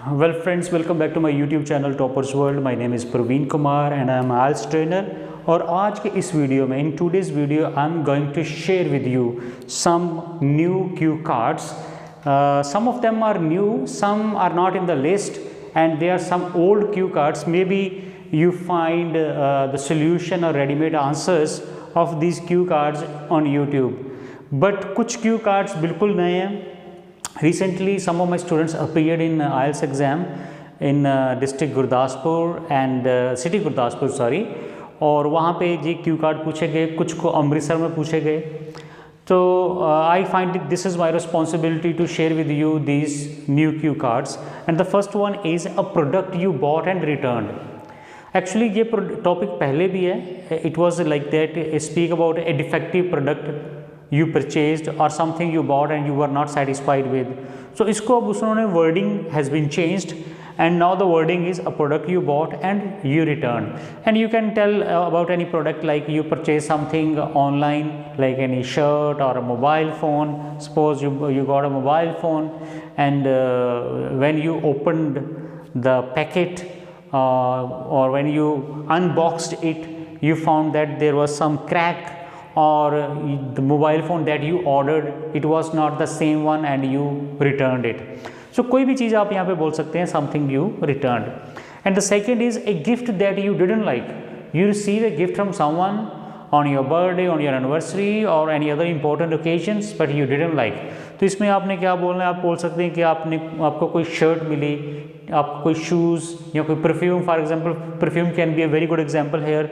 Well, friends, welcome back to my YouTube channel Toppers World. My name is Praveen Kumar and I am IELTS trainer. और आज के इस video में, in today's video, I am going to share with you some new cue cards. Some of them are new, some are not in the list, and there are some old cue cards. Maybe you find the solution or ready-made answers of these cue cards on YouTube. But कुछ cue cards बिल्कुल नए हैं. Recently, some of my students appeared in IELTS exam in district Gurdaspur and city Gurdaspur, sorry. और वहाँ पे ये Q card पूछे गए, कुछ को अमृतसर में पूछे गए. तो I find it this is my responsibility to share with you these new cue cards. And the first one is a product you bought and returned. Actually ये टॉपिक पहले भी है. It was like that. Speak about a defective product you purchased or something you bought and you were not satisfied with. So इसको अब उन्होंने wording has been changed and now the wording is a product you bought and you returned. And you can tell about any product, like you purchase something online like any shirt or a mobile phone. Suppose you got a mobile phone and when you opened the packet or when you unboxed it, you found that there was some crack, or the mobile phone that you ordered, it was not the same one and you returned it. So कोई भी चीज़ आप यहाँ पे बोल सकते हैं something you returned. And the second is a gift that you didn't like. You receive a gift from someone on your birthday, on your anniversary or any other important occasions, but you didn't like. तो इसमें आपने क्या बोलना है? आप बोल सकते हैं कि आपको कोई शर्ट मिली, आपको कोई शूज़ या कोई perfume. For example perfume can be a very good example here.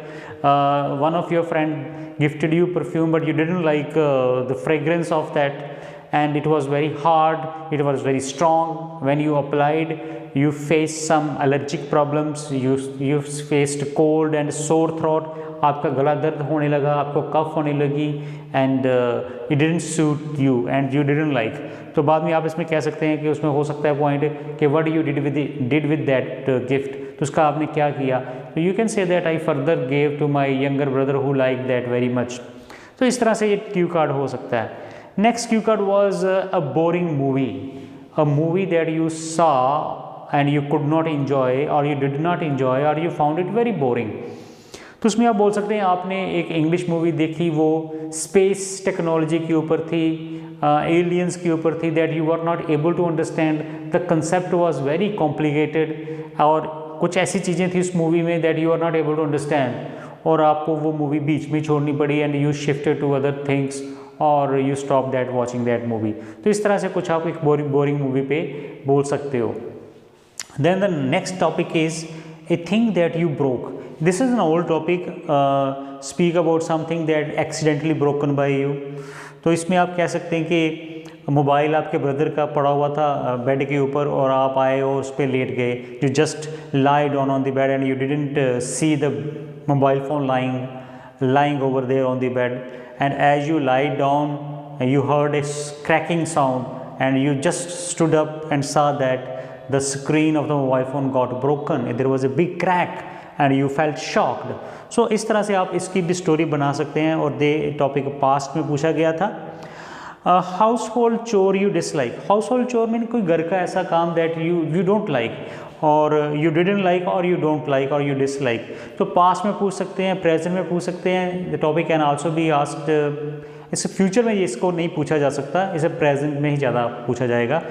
One of your friend gifted you perfume but you didn't like the fragrance of that, and it was very hard, it was very strong. When you applied, you faced some allergic problems, you faced cold and sore throat. आपका गला दर्द होने लगा, आपको कफ होने लगी, and it didn't suit you and you didn't like. तो बाद में आप इसमें कह सकते हैं कि उसमें हो सकता है पॉइंट कि what you did with that gift. तो उसका आपने क्या किया. तो you can say that I further gave to my younger brother who like that very much. तो इस तरह से ये क्यू कार्ड हो सकता है. Next Q card was a boring movie, a movie that you saw and you could not enjoy और you did not enjoy और you found it very boring. तो उसमें आप बोल सकते हैं आपने एक इंग्लिश मूवी देखी, वो स्पेस टेक्नोलॉजी के ऊपर थी, एलियंस के ऊपर थी, that you are not able to understand, the concept was very complicated और कुछ ऐसी चीज़ें थी उस मूवी में that you are not able to understand, और आपको वो मूवी बीच में छोड़नी पड़ी and you shifted to other things और you stop that watching that movie. तो इस तरह से कुछ आप एक बोरिंग मूवी पे बोल सकते हो. Then the next topic is a thing that you broke. This is an old topic. Speak about something that accidentally broken by you. तो इसमें आप कह सकते हैं कि मोबाइल आपके ब्रदर का पड़ा हुआ था बेड के ऊपर और आप आए और उस पर लेट गए. You just lie down on the bed and you didn't see the mobile phone lying over there on the bed, and as you lie down you heard a cracking sound and you just stood up and saw that the screen of the mobile phone got broken. There was a big crack and you felt shocked. So इस तरह से आप इसकी भी story बना सकते हैं. और दे टॉपिक पास्ट में पूछा गया था. हाउस होल्ड चोर यू डिसलाइक. हाउस होल्ड चोर मीन कोई घर का ऐसा काम दैट यू डोंट लाइक और यू डिडंट लाइक और यू डोंट लाइक और यू डिसलाइक. तो पास्ट में पूछ सकते हैं, प्रेजेंट में पूछ सकते हैं. The topic can also be asked. इसे फ्यूचर में ये इसको नहीं पूछा जा सकता, इसे प्रेजेंट में ही ज़्यादा पूछा जाएगा.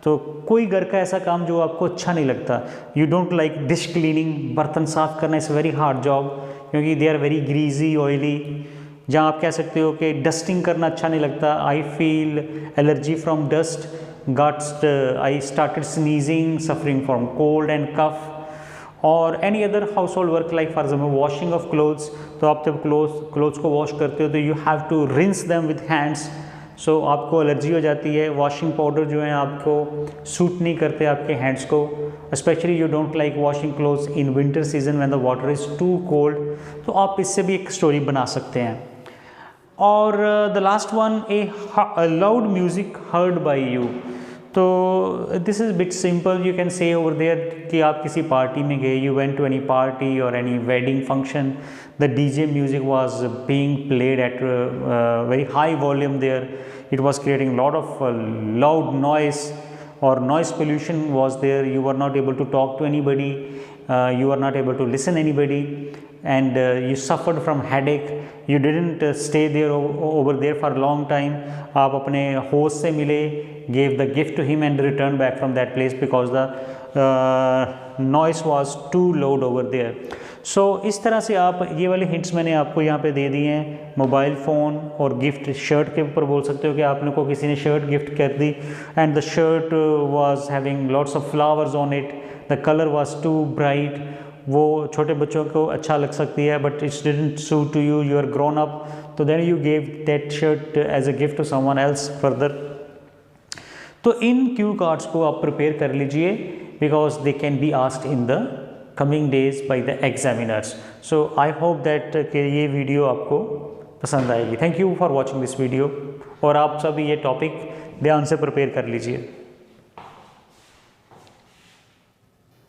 तो कोई घर का ऐसा काम जो आपको अच्छा नहीं लगता. You don't like dish cleaning. बर्तन साफ़ करना इज़ वेरी हार्ड जॉब क्योंकि they are very greasy, oily. जहाँ आप कह सकते हो कि डस्टिंग करना अच्छा नहीं लगता. I feel allergy from dust, guts, I started sneezing, suffering from cold and cough. और any other household work like for example washing of clothes. तो आप जब क्लोथ्स को वॉश करते हो तो you have to rinse them with hands. So आपको allergy हो जाती है. वॉशिंग पाउडर जो है आपको सूट नहीं करते आपके हैंड्स को. Specially you don't like washing clothes in winter season when the water is too cold. तो आप इससे भी एक स्टोरी बना सकते हैं. और the last one a loud music heard by you. तो this is bit simple. You can say over there कि आप किसी पार्टी में गए, you went to any party और any wedding function, the DJ music was being played at very high volume there. It was creating a lot of loud noise or noise pollution was there, you were not able to talk to anybody, you were not able to listen anybody, and you suffered from headache, you didn't stay there over there for a long time. आप अपने host से मिले, gave the gift to him and returned back from that place because the noise was too loud over there. So इस तरह से आप ये वाले hints मैंने आपको यहाँ पे दे दिए हैं. मोबाइल फ़ोन और गिफ्ट, शर्ट के ऊपर बोल सकते हो कि आपने को किसी ने शर्ट गिफ्ट कर दी and the shirt was having lots of flowers on it, the colour was too bright. वो छोटे बच्चों को अच्छा लग सकती है but it's didn't suit to you, you are grown up, तो then you gave that shirt as a gift to someone else further. तो इन क्यू कार्ड्स को आप प्रिपेयर कर लीजिए because they can be asked in the coming days by the examiners. So I hope that कि ये video आपको पसंद आएगी. Thank you for watching this video. और आप सभी ये टॉपिक ध्यान से प्रिपेयर कर लीजिए.